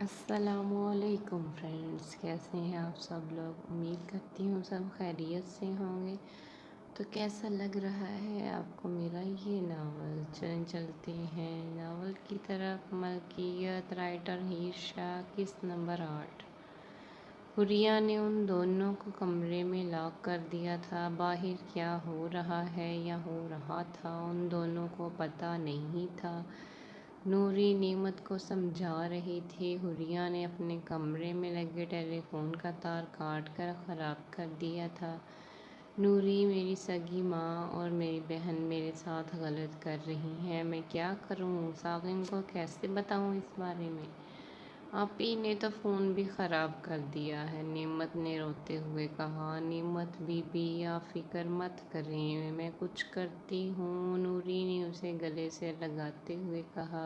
السلام علیکم فرینڈس، کیسے ہیں آپ سب لوگ؟ امید کرتی ہوں سب خیریت سے ہوں گے۔ تو کیسا لگ رہا ہے آپ کو میرا یہ ناول؟ چلتے ہیں ناول کی طرف۔ ملکیت، رائٹر ہیر شاہ، قسط نمبر 8۔ حریہ نے ان دونوں کو کمرے میں لاک کر دیا تھا۔ باہر کیا ہو رہا ہے یا ہو رہا تھا ان دونوں کو پتہ نہیں تھا۔ نوری نعمت کو سمجھا رہی تھی۔ حریہ نے اپنے کمرے میں لگے ٹیلی فون کا تار کاٹ کر خراب کر دیا تھا۔ نوری، میری سگی ماں اور میری بہن میرے ساتھ غلط کر رہی ہیں، میں کیا کروں؟ ساغر کو کیسے بتاؤں اس بارے میں؟ آپی نے تو فون بھی خراب کر دیا ہے، نعمت نے روتے ہوئے کہا۔ نعمت بی بی، آپ فکر مت کریں، میں کچھ کرتی ہوں، نوری نے اسے گلے سے لگاتے ہوئے کہا۔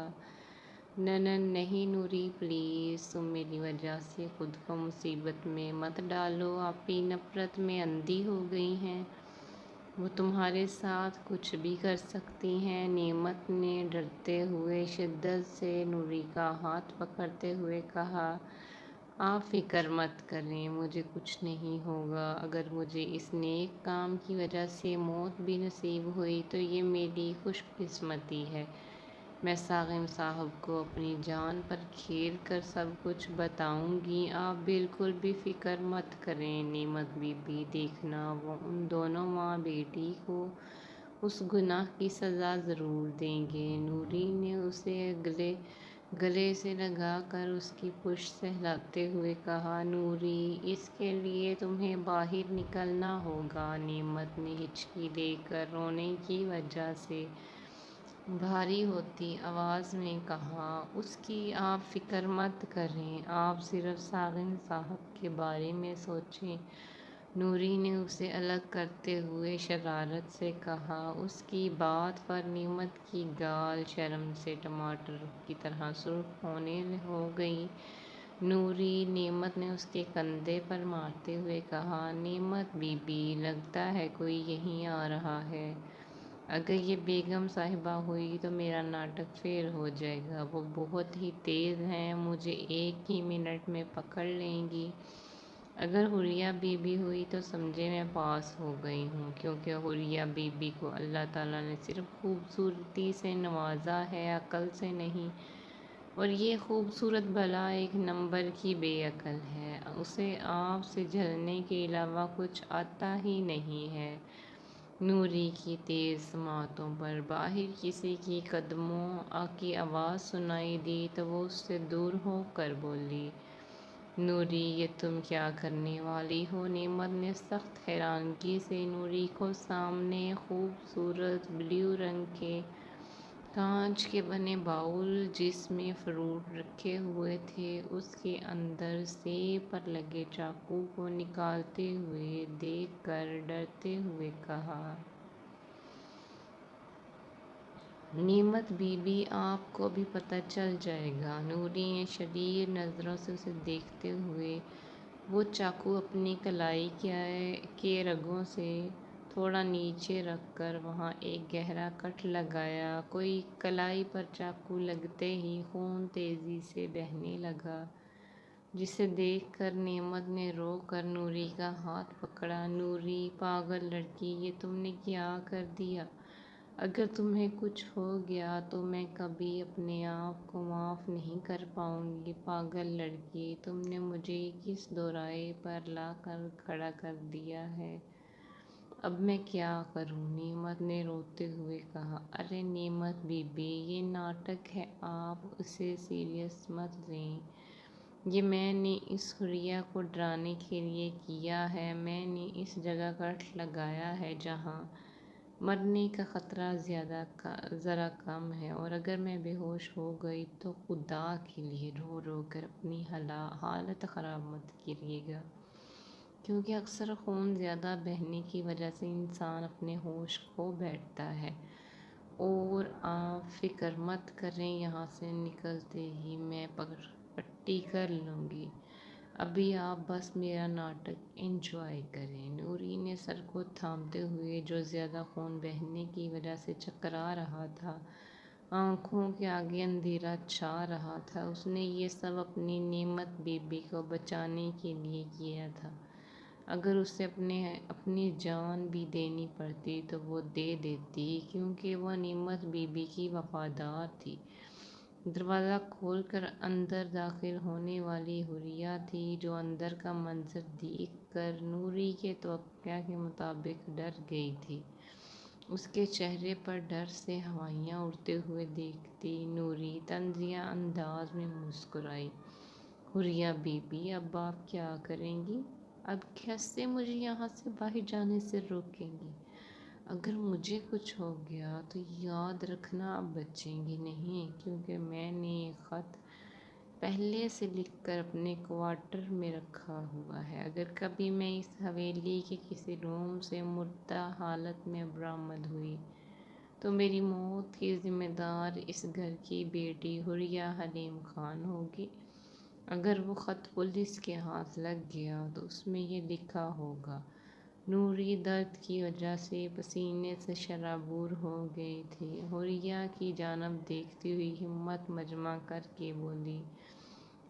نہیں نوری پلیز، تم میری وجہ سے خود کو مصیبت میں مت ڈالو۔ آپی نفرت میں اندھی ہو گئی ہیں، وہ تمہارے ساتھ کچھ بھی کر سکتی ہیں۔ نعمت نے ڈرتے ہوئے شدت سے نوری کا ہاتھ پکڑتے ہوئے کہا۔ آپ فکر مت کریں، مجھے کچھ نہیں ہوگا۔ اگر مجھے اس نیک کام کی وجہ سے موت بھی نصیب ہوئی تو یہ میری خوش قسمتی ہے۔ میں ساغر صاحب کو اپنی جان پر کھیل کر سب کچھ بتاؤں گی، آپ بالکل بھی فکر مت کریں۔ نعمت بی بی، دیکھنا، وہ ان دونوں ماں بیٹی کو اس گناہ کی سزا ضرور دیں گے۔ نوری نے اسے گلے سے لگا کر اس کی پشت سہلاتے ہوئے کہا۔ نوری، اس کے لیے تمہیں باہر نکلنا ہوگا، نعمت نے ہچکی لے کر رونے کی وجہ سے بھاری ہوتی آواز میں کہا۔ اس کی آپ فکر مت کریں، آپ صرف ساغر صاحب کے بارے میں سوچیں۔ نوری نے اسے الگ کرتے ہوئے شرارت سے کہا۔ اس کی بات پر نعمت کی گال شرم سے ٹماٹر کی طرح سرخ ہونے ہو گئی۔ نوری، نعمت نے اس کے کندھے پر مارتے ہوئے کہا۔ نعمت بی بی، لگتا ہے کوئی یہیں آ رہا ہے، اگر یہ بیگم صاحبہ ہوئی تو میرا ناٹک فیل ہو جائے گا۔ وہ بہت ہی تیز ہیں، مجھے ایک ہی منٹ میں پکڑ لیں گی۔ اگر حریہ بی بی ہوئی تو سمجھے میں پاس ہو گئی ہوں، کیونکہ حریہ بی بی کو اللہ تعالیٰ نے صرف خوبصورتی سے نوازا ہے، عقل سے نہیں، اور یہ خوبصورت بلا ایک نمبر کی بے عقل ہے، اسے آپ سے جھلنے کے علاوہ کچھ آتا ہی نہیں ہے۔ نوری کی تیز سماعتوں پر باہر کسی کی قدموں کی آواز سنائی دی تو وہ اس سے دور ہو کر بولی۔ نوری، یہ تم کیا کرنے والی ہو؟ نعمت نے سخت حیرانگی سے نوری کو سامنے خوبصورت بلیو رنگ کے کانچ کے بنے باؤل جس میں فروٹ رکھے ہوئے تھے، اس کے اندر سیب پر لگے چاقو کو نکالتے ہوئے دیکھ کر ڈرتے ہوئے کہا۔ نعمت بی بی، آپ کو بھی پتہ چل جائے گا۔ نوری نے شریر نظروں سے اسے دیکھتے ہوئے وہ چاقو اپنی کلائی کے رگوں سے تھوڑا نیچے رکھ کر وہاں ایک گہرا کٹ لگایا۔ کوئی کلائی پر چاقو لگتے ہی خون تیزی سے بہنے لگا، جسے دیکھ کر نعمت نے رو کر نوری کا ہاتھ پکڑا۔ نوری، پاگل لڑکی، یہ تم نے کیا کر دیا؟ اگر تمہیں کچھ ہو گیا تو میں کبھی اپنے آپ کو معاف نہیں کر پاؤں گی۔ پاگل لڑکی، تم نے مجھے کس دورائے پر لا کر کھڑا کر دیا ہے، اب میں کیا کروں؟ نعمت نے روتے ہوئے کہا۔ ارے نعمت بی بی، یہ ناٹک ہے، آپ اسے سیریس مت لیں، یہ میں نے اس حریہ کو ڈرانے کے لیے کیا ہے۔ میں نے اس جگہ کٹ لگایا ہے جہاں مرنے کا خطرہ ذرا کم ہے، اور اگر میں بے ہوش ہو گئی تو خدا کے لیے رو رو کر اپنی حالت خراب مت کیجیے گا، کیونکہ اکثر خون زیادہ بہنے کی وجہ سے انسان اپنے ہوش کھو بیٹھتا ہے۔ اور آپ فکر مت کریں، یہاں سے نکلتے ہی میں پٹی کر لوں گی، ابھی آپ بس میرا ناٹک انجوائے کریں۔ نوری نے سر کو تھامتے ہوئے، جو زیادہ خون بہنے کی وجہ سے چکرا رہا تھا، آنکھوں کے آگے اندھیرا چھا رہا تھا۔ اس نے یہ سب اپنی نعمت بی بی کو بچانے کے لیے کیا تھا۔ اگر اسے اپنی جان بھی دینی پڑتی تو وہ دے دیتی، کیونکہ وہ نعمت بی بی کی وفادار تھی۔ دروازہ کھول کر اندر داخل ہونے والی حوریہ تھی، جو اندر کا منظر دیکھ کر نوری کے توقع کے مطابق ڈر گئی تھی۔ اس کے چہرے پر ڈر سے ہوائیاں اڑتے ہوئے دیکھتی نوری طنزیہ انداز میں مسکرائی۔ حوریہ بی بی، اب آپ کیا کریں گی؟ اب کیسے مجھے یہاں سے باہر جانے سے روکیں گی؟ اگر مجھے کچھ ہو گیا تو یاد رکھنا آپ بچیں گی نہیں، کیونکہ میں نے یہ خط پہلے سے لکھ کر اپنے کوارٹر میں رکھا ہوا ہے۔ اگر کبھی میں اس حویلی کے کسی روم سے مردہ حالت میں برآمد ہوئی تو میری موت کی ذمہ دار اس گھر کی بیٹی حوریہ حلیم خان ہوگی۔ اگر وہ خط پولیس کے ہاتھ لگ گیا تو اس میں یہ لکھا ہوگا۔ نوری درد کی وجہ سے پسینے سے شرابور ہو گئی تھی۔ حوریہ کی جانب دیکھتی ہوئی ہمت مجمع کر کے بولی،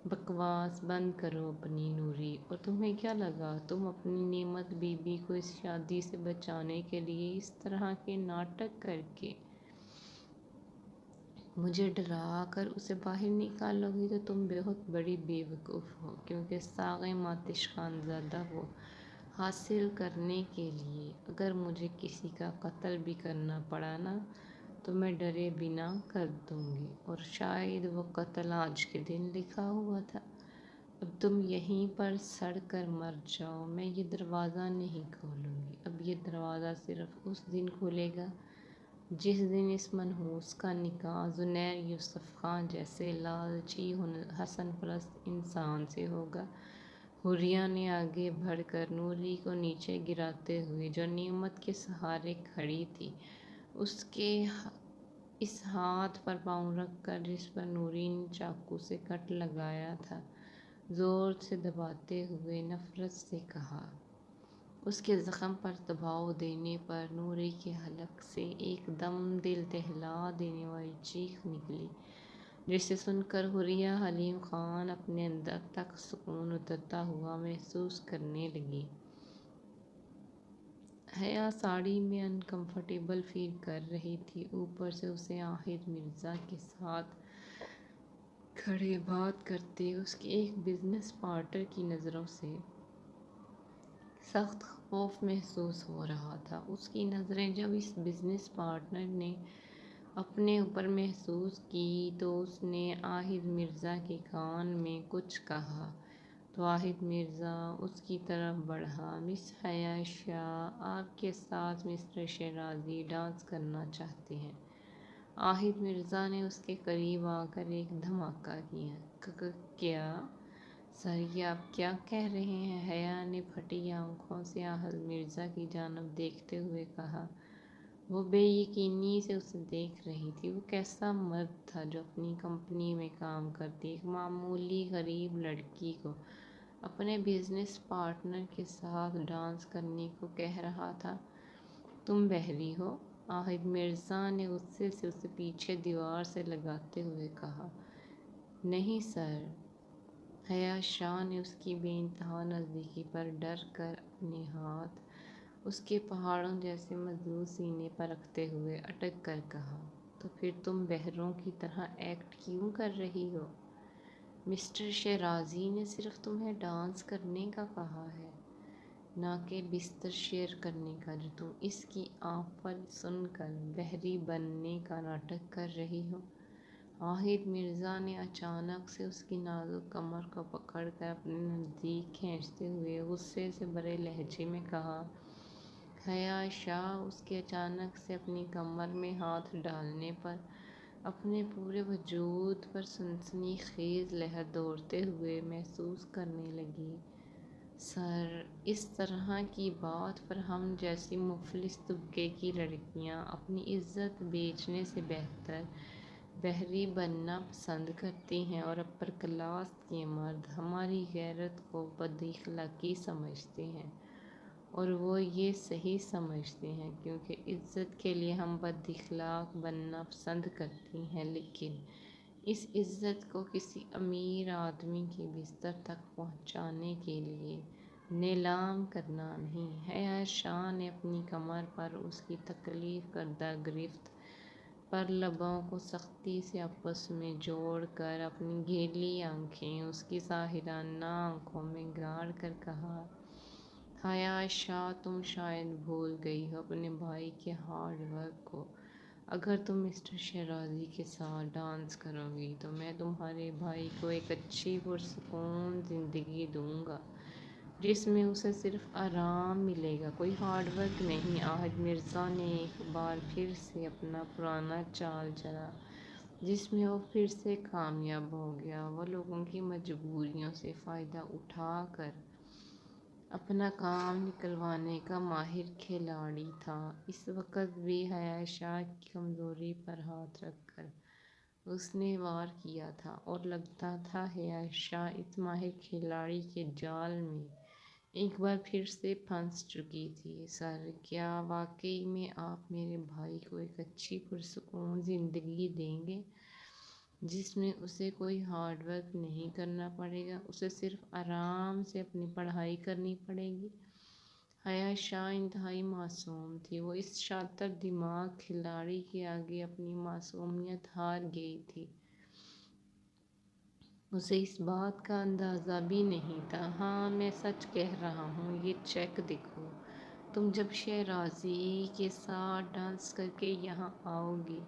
بکواس بند کرو اپنی نوری، اور تمہیں کیا لگا تم اپنی نعمت بی بی کو اس شادی سے بچانے کے لیے اس طرح کے ناٹک کر کے مجھے ڈرا کر اسے باہر نکالو گی؟ تو تم بہت بڑی بے وقوف ہو، کیونکہ ساغم آتش خان زادہ کو حاصل کرنے کے لیے اگر مجھے کسی کا قتل بھی کرنا پڑا نا تو میں ڈرے بنا کر دوں گی، اور شاید وہ قتل آج کے دن لکھا ہوا تھا۔ اب تم یہیں پر سڑ کر مر جاؤ، میں یہ دروازہ نہیں کھولوں گی۔ اب یہ دروازہ صرف اس دن کھلے گا جس دن اس منحوس کا نکاح زنیر یوسف خان جیسے لالچی حسن پرست انسان سے ہوگا۔ حوریہ نے آگے بڑھ کر نوری کو نیچے گراتے ہوئے، جو نعمت کے سہارے کھڑی تھی، اس کے اس ہاتھ پر پاؤں رکھ کر جس پر نوری نے چاقو سے کٹ لگایا تھا، زور سے دباتے ہوئے نفرت سے کہا۔ اس کے زخم پر دباؤ دینے پر نوری کے حلق سے ایک دم دل دہلا دینے والی چیخ نکلی، جسے سن کر حوریہ حلیم خان اپنے اندر تک سکون اترتا ہوا محسوس کرنے لگی۔ حیا ساڑی میں انکمفرٹیبل فیل کر رہی تھی، اوپر سے اسے عاہد مرزا کے ساتھ کھڑے بات کرتے اس کے ایک بزنس پارٹنر کی نظروں سے سخت خوف محسوس ہو رہا تھا۔ اس کی نظریں جب اس بزنس پارٹنر نے اپنے اوپر محسوس کی تو اس نے عاہد مرزا کے کان میں کچھ کہا تو عاہد مرزا اس کی طرف بڑھا۔ مس حیا شاہ، آپ کے ساتھ مسٹر شیرازی ڈانس کرنا چاہتے ہیں۔ عاہد مرزا نے اس کے قریب آ کر ایک دھماکہ کیا۔ کیا سر، یہ آپ کیا کہہ رہے ہیں؟ حیا نے پھٹی آنکھوں سے عاہد مرزا کی جانب دیکھتے ہوئے کہا۔ وہ بے یقینی سے اسے دیکھ رہی تھی۔ وہ کیسا مرد تھا جو اپنی کمپنی میں کام کرتی ایک معمولی غریب لڑکی کو اپنے بزنس پارٹنر کے ساتھ ڈانس کرنے کو کہہ رہا تھا؟ تم بحری ہو؟ عاہد مرزا نے غصے سے اسے پیچھے دیوار سے لگاتے ہوئے کہا۔ نہیں سر۔ حیا شاہ نے اس کی بے انتہا نزدیکی پر ڈر کر اپنے ہاتھ اس کے پہاڑوں جیسے مضبوط سینے پر رکھتے ہوئے اٹک کر کہا۔ تو پھر تم بحروں کی طرح ایکٹ کیوں کر رہی ہو؟ مسٹر شیرازی نے صرف تمہیں ڈانس کرنے کا کہا ہے، نہ کہ بستر شیئر کرنے کا، جو تم اس کی آفر سن کر بحری بننے کا ناٹک کر رہی ہو۔ عاہد مرزا نے اچانک سے اس کی نازک کمر کو پکڑ کر اپنے نزدیک کھینچتے ہوئے غصے سے بھرے لہجے میں کہا۔ حیا شاہ اس کے اچانک سے اپنی کمر میں ہاتھ ڈالنے پر اپنے پورے وجود پر سنسنی خیز لہر دوڑتے ہوئے محسوس کرنے لگی۔ سر، اس طرح کی بات پر ہم جیسی مفلس طبقے کی لڑکیاں اپنی عزت بیچنے سے بہتر بحری بننا پسند کرتی ہیں، اور اپر کلاس کے مرد ہماری غیرت کو بد اخلاقی سمجھتے ہیں۔ اور وہ یہ صحیح سمجھتے ہیں، کیونکہ عزت کے لیے ہم بد اخلاق بننا پسند کرتی ہیں، لیکن اس عزت کو کسی امیر آدمی کے بستر تک پہنچانے کے لیے نیلام کرنا نہیں ہے۔ عائشہ نے اپنی کمر پر اس کی تکلیف کردہ گرفت پر لبوں کو سختی سے آپس میں جوڑ کر اپنی گیلی آنکھیں اس کی ساحرانہ آنکھوں میں گاڑ کر کہا، ہائے عائشہ، تم شاید بھول گئی ہو اپنے بھائی کے ہارڈ ورک کو۔ اگر تم مسٹر شیرازی کے ساتھ ڈانس کرو گی تو میں تمہارے بھائی کو ایک اچھی پرسکون زندگی دوں گا، جس میں اسے صرف آرام ملے گا، کوئی ہارڈ ورک نہیں۔ عاہد مرزا نے ایک بار پھر سے اپنا پرانا چال چلا، جس میں وہ پھر سے کامیاب ہو گیا۔ وہ لوگوں کی مجبوریوں سے فائدہ اٹھا کر اپنا کام نکلوانے کا ماہر کھلاڑی تھا۔ اس وقت بھی عائشہ کی کمزوری پر ہاتھ رکھ کر اس نے وار کیا تھا، اور لگتا تھا عائشہ اس ماہر کھلاڑی کے جال میں ایک بار پھر سے پھنس چکی تھی۔ سر، کیا واقعی میں آپ میرے بھائی کو ایک اچھی پرسکون زندگی دیں گے، جس میں اسے کوئی ہارڈ ورک نہیں کرنا پڑے گا، اسے صرف آرام سے اپنی پڑھائی کرنی پڑے گی؟ عائشہ انتہائی معصوم تھی، وہ اس شاطر دماغ کھلاڑی کے آگے اپنی معصومیت ہار گئی تھی۔ اسے اس بات کا اندازہ بھی نہیں تھا۔ ہاں، میں سچ کہہ رہا ہوں، یہ چیک دیکھو۔ تم جب شیرازی کے ساتھ ڈانس کر کے یہاں آؤ گی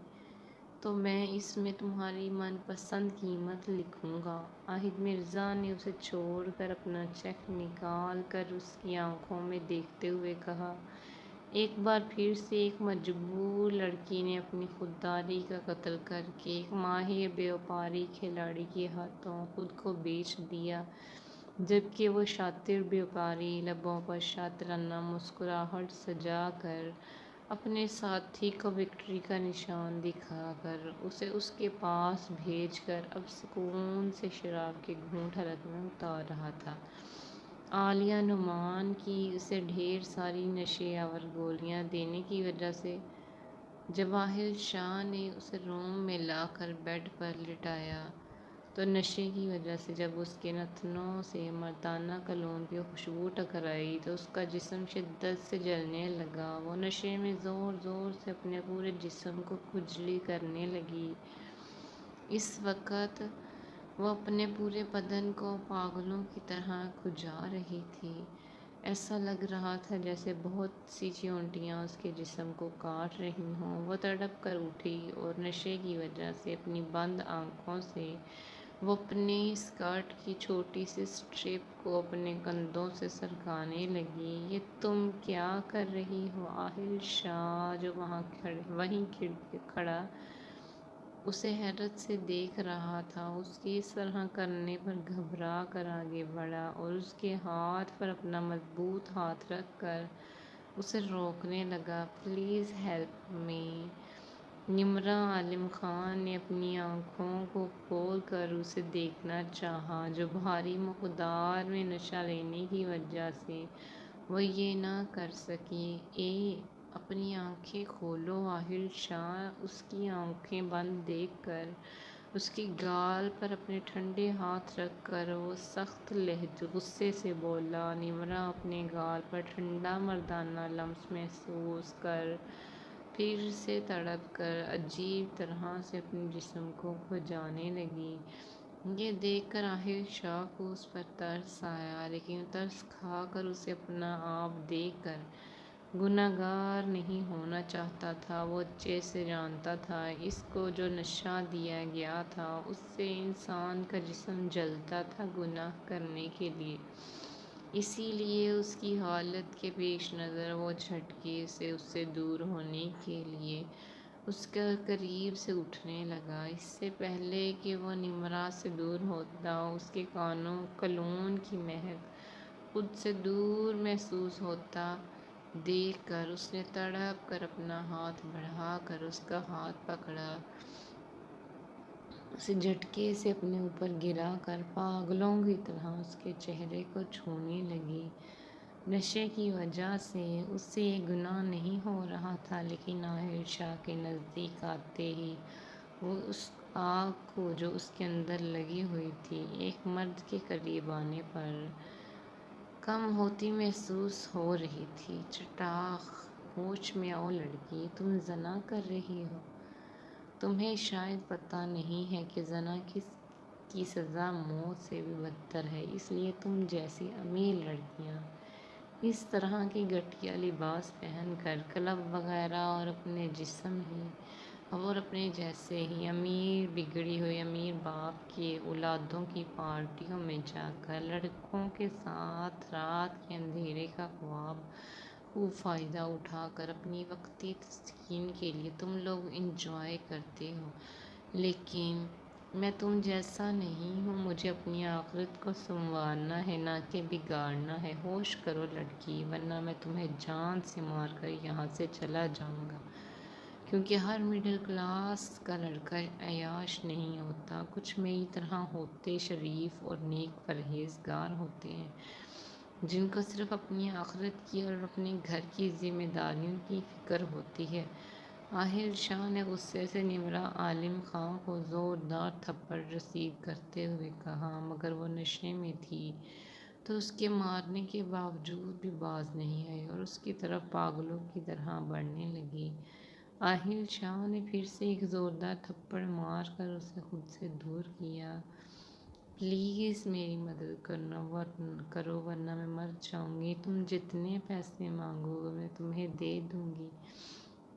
تو میں اس میں تمہاری من پسند قیمت لکھوں گا۔ عاہد مرزا نے اسے چھوڑ کر اپنا چیک نکال کر اس کی آنکھوں میں دیکھتے ہوئے کہا، ایک بار پھر سے ایک مجبور لڑکی نے اپنی خودداری کا قتل کر کے ایک ماہر بیوپاری کھلاڑی کے ہاتھوں خود کو بیچ دیا، جبکہ وہ شاطر بیوپاری لبوں پر شاطرانہ مسکراہٹ سجا کر اپنے ساتھی کو وکٹری کا نشان دکھا کر اسے اس کے پاس بھیج کر اب سکون سے شراب کے گھونٹ حلق میں اتار رہا تھا۔ عالیہ نعمان کی اسے ڈھیر ساری نشے آور گولیاں دینے کی وجہ سے جب عاہد شاہ نے اسے روم میں لا کر بیڈ پر لٹایا تو نشے کی وجہ سے جب اس کے نتنوں سے مردانہ کلون کی خوشبو ٹکرائی تو اس کا جسم شدت سے جلنے لگا۔ وہ نشے میں زور زور سے اپنے پورے جسم کو کھجلی کرنے لگی۔ اس وقت وہ اپنے پورے بدن کو پاگلوں کی طرح کھجا رہی تھی۔ ایسا لگ رہا تھا جیسے بہت سی چیونٹیاں اس کے جسم کو کاٹ رہی ہوں۔ وہ تڑپ کر اٹھی اور نشے کی وجہ سے اپنی بند آنکھوں سے وہ اپنی اسکرٹ کی چھوٹی سی اسٹرپ کو اپنے کندھوں سے سرکانے لگی۔ یہ تم کیا کر رہی ہو؟ عاہد شاہ، جو وہیں کھڑا اسے حیرت سے دیکھ رہا تھا، اس کے اس طرح کرنے پر گھبرا کر آگے بڑھا اور اس کے ہاتھ پر اپنا مضبوط ہاتھ رکھ کر اسے روکنے لگا۔ Please help me. Nimra Alam Khan نے اپنی آنکھوں کو کھول کر اسے دیکھنا چاہا، جو بھاری مقدار میں نشہ لینے کی وجہ سے وہ یہ نہ کر سکی۔ اپنی آنکھیں کھولو۔ عاہد شاہ اس کی آنکھیں بند دیکھ کر اس کی گال پر اپنے ٹھنڈے ہاتھ رکھ کر وہ سخت غصے سے بولا۔ نمرا اپنے گال پر ٹھنڈا مردانہ لمس محسوس کر پھر سے تڑپ کر عجیب طرح سے اپنے جسم کو کھجانے لگی۔ یہ دیکھ کر عاہد شاہ کو اس پر ترس آیا، لیکن ترس کھا کر اسے اپنا آپ دیکھ کر گنہگار نہیں ہونا چاہتا تھا۔ وہ اچھے سے جانتا تھا اس کو جو نشہ دیا گیا تھا اس سے انسان کا جسم جلتا تھا گناہ کرنے کے لیے، اسی لیے اس کی حالت کے پیش نظر وہ جھٹکے سے اس سے دور ہونے کے لیے اس کے قریب سے اٹھنے لگا۔ اس سے پہلے کہ وہ نمرا سے دور ہوتا، اس کے کلون کی مہک خود سے دور محسوس ہوتا دیکھ کر اس نے تڑپ کر اپنا ہاتھ بڑھا کر اس کا ہاتھ پکڑا، اسے جھٹکے سے اپنے اوپر گرا کر پاگلوں کی طرح اس کے چہرے کو چھونے لگی۔ نشے کی وجہ سے اس سے یہ گناہ نہیں ہو رہا تھا، لیکن عاہل شاہ کے نزدیک آتے ہی وہ اس آگ کو جو اس کے اندر لگی ہوئی تھی ایک مرد کے قریب آنے پر کم ہوتی محسوس ہو رہی تھی۔ چٹاخ ہوش میں آؤ لڑکی، تم زنا کر رہی ہو۔ تمہیں شاید پتہ نہیں ہے کہ زنا کی سزا موت سے بھی بدتر ہے، اس لیے تم جیسی امیر لڑکیاں اس طرح کی گھٹیا لباس پہن کر کلب وغیرہ اور اپنے جیسے ہی امیر بگڑی ہوئی امیر باپ کے اولادوں کی پارٹیوں میں جا کر لڑکوں کے ساتھ رات کے اندھیرے کا خوب فائدہ اٹھا کر اپنی وقتی تسکین کے لیے تم لوگ انجوائے کرتے ہو، لیکن میں تم جیسا نہیں ہوں۔ مجھے اپنی آخرت کو سنوارنا ہے، نہ کہ بگاڑنا ہے۔ ہوش کرو لڑکی، ورنہ میں تمہیں جان سے مار کر یہاں سے چلا جاؤں گا، کیونکہ ہر مڈل کلاس کا لڑکا عیاش نہیں ہوتا، کچھ میری طرح ہوتے شریف اور نیک پرہیزگار ہوتے ہیں، جن کو صرف اپنی آخرت کی اور اپنے گھر کی ذمہ داریوں کی فکر ہوتی ہے۔ عاہل شاہ نے غصے سے نمرہ عالم خاں کو زوردار تھپڑ رسید کرتے ہوئے کہا، مگر وہ نشے میں تھی تو اس کے مارنے کے باوجود بھی باز نہیں آئی اور اس کی طرف پاگلوں کی طرح بڑھنے لگی۔ عاہل شاہ نے پھر سے ایک زوردار تھپڑ مار کر اسے خود سے دور کیا۔ پلیز میری مدد کرو ورنہ میں مر جاؤں گی۔ تم جتنے پیسے مانگو گے میں تمہیں دے دوں گی۔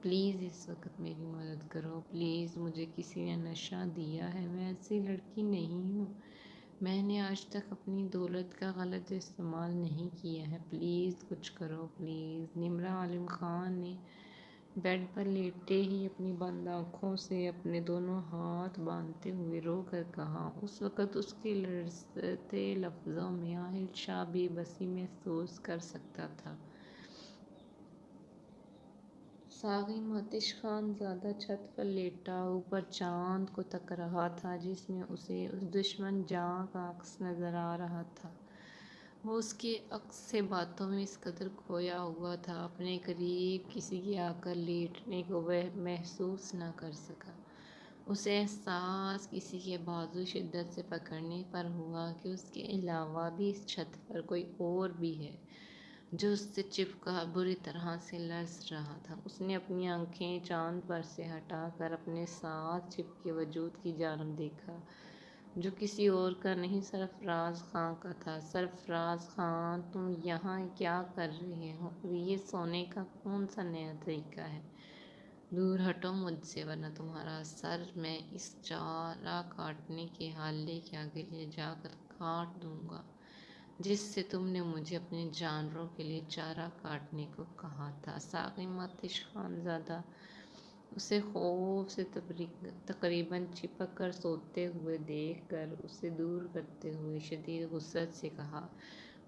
پلیز اس وقت میری مدد کرو، پلیز۔ مجھے کسی نے نشہ دیا ہے، میں ایسی لڑکی نہیں ہوں، میں نے آج تک اپنی دولت کا غلط استعمال نہیں کیا ہے، پلیز کچھ کرو، پلیز۔ نمرہ عالم خان نے بیڈ پر لیٹے ہی اپنی بند آنکھوں سے اپنے دونوں ہاتھ باندھتے ہوئے رو کر کہا۔ اس وقت اس کے لرزتے لفظوں میں عاہل شاہ بے بسی محسوس کر سکتا تھا۔ ساقی آتش خان زادہ چھت پر لیٹا اوپر چاند کو تک رہا تھا، جس میں اسے اس دشمن جاں کا عکس نظر آ رہا تھا۔ وہ اس کے عکس سے باتوں میں اس قدر کھویا ہوا تھا، اپنے قریب کسی کے آ کر لیٹنے کو وہ محسوس نہ کر سکا۔ اسے احساس کسی کے بازو شدت سے پکڑنے پر ہوا کہ اس کے علاوہ بھی اس چھت پر کوئی اور بھی ہے جو اس سے چپکا بری طرح سے لرز رہا تھا۔ اس نے اپنی آنکھیں چاند پر سے ہٹا کر اپنے ساتھ چپکے وجود کی جانب دیکھا، جو کسی اور کا نہیں سرفراز خاں کا تھا۔ سرفراز خاں، تم یہاں کیا کر رہے ہو اور یہ سونے کا کون سا نیا طریقہ ہے؟ دور ہٹو مجھ سے ورنہ تمہارا سر میں اس چارہ کاٹنے کے حالے کے آگے لے جا کر کاٹ دوں گا، جس سے تم نے مجھے اپنے جانوروں کے لیے چارہ کاٹنے کو کہا تھا۔ ساقی آتش خان زادہ اسے خوف سے تقریباً چپک کر سوتے ہوئے دیکھ کر اسے دور کرتے ہوئے شدید غصت سے کہا،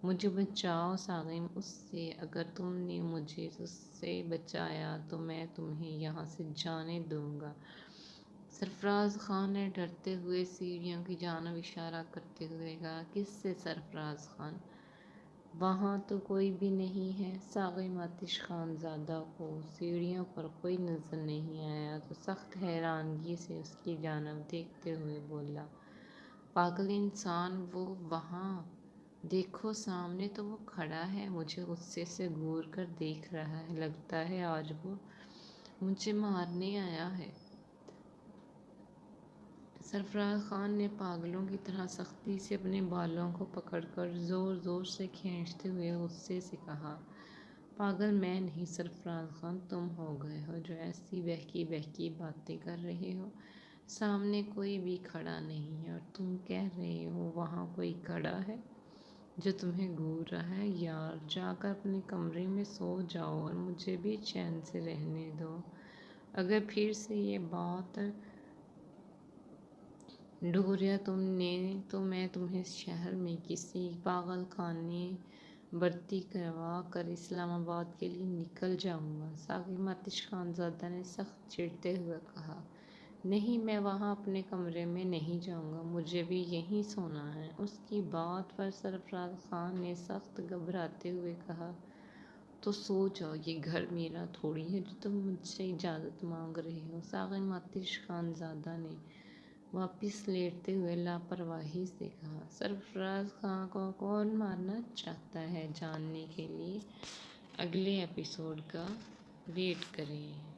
مجھے بچاؤ ساقی اس سے، اگر تم نے مجھے اس سے بچایا تو میں تمہیں یہاں سے جانے دوں گا۔ سرفراز خان نے ڈرتے ہوئے سیڑھیوں کی جانب اشارہ کرتے ہوئے کہا، کس سے سرفراز خان؟ وہاں تو کوئی بھی نہیں ہے۔ ساقی آتش خان زادہ کو سیڑھیوں پر کوئی نظر نہیں آیا تو سخت حیرانگی سے اس کی جانب دیکھتے ہوئے بولا، پاگل انسان، وہ وہاں دیکھو سامنے تو وہ کھڑا ہے، مجھے غصے سے گھور کر دیکھ رہا ہے، لگتا ہے آج وہ مجھے مارنے آیا ہے۔ سرفراز خان نے پاگلوں کی طرح سختی سے اپنے بالوں کو پکڑ کر زور زور سے کھینچتے ہوئے غصے سے کہا، پاگل میں نہیں سرفراز خان، تم ہو گئے ہو جو ایسی بہکی بہکی باتیں کر رہے ہو۔ سامنے کوئی بھی کھڑا نہیں ہے اور تم کہہ رہے ہو وہاں کوئی کھڑا ہے جو تمہیں گھور رہا ہے۔ یار، جا کر اپنے کمرے میں سو جاؤ اور مجھے بھی چین سے رہنے دو۔ اگر پھر سے یہ بات ڈھوریا تم نے تو میں تمہیں شہر میں کسی پاگل خانے بھرتی کروا کر اسلام آباد کے لیے نکل جاؤں گا۔ ساقی آتش خان زادہ نے سخت چڑھتے ہوئے کہا، نہیں، میں وہاں اپنے کمرے میں نہیں جاؤں گا، مجھے بھی یہیں سونا ہے۔ اس کی بات پر سرفراز خان نے سخت گھبراتے ہوئے کہا، تو سو جاؤ، یہ گھر میرا تھوڑی ہے جو تم مجھ سے اجازت مانگ رہے ہو۔ ساغر آتش خان زادہ نے واپس لیٹتے ہوئے لاپرواہی سے کہا، سرفراز خان کو کون مارنا چاہتا ہے؟ جاننے کے لیے اگلے ایپیسوڈ کا ویٹ کریں۔